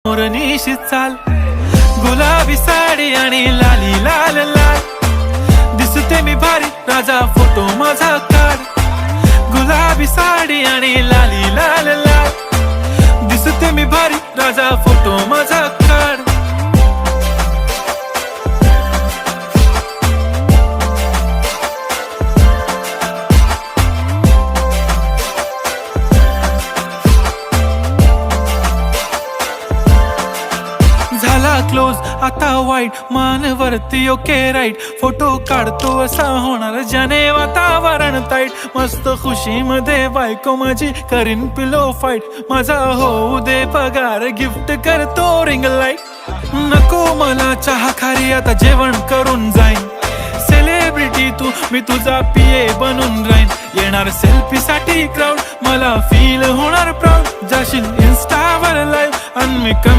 मोरनीशी चाल, गुलाबी साडी आणि लाली लाल लाल, दिसते मी भारी राजा फोटो माझा काढ. गुलाबी साडी आणि लाली लाल लाल, दिसते मी भारी राजा फोटो माझा काढ. झाला क्लोज आता वाईट, मानवरती ओके राईट, फोटो काढतो असा होणार ज्याने वातावरण ताईट. मस्त खुशी मध्ये बायको माझी करीन पिलो फाईट, माझा होऊ दे पगार गिफ्ट करतो रिंग लाईट. नको मला चहा खारी आता जेवण करून जाईन, सेलिब्रिटी तू मी तुझा पिये बनून राहीन. येणार सेल्फी साठी क्राऊड, मला फील होणार प्राऊड, जाशील इन्स्टावर लाईव्ह आणि मी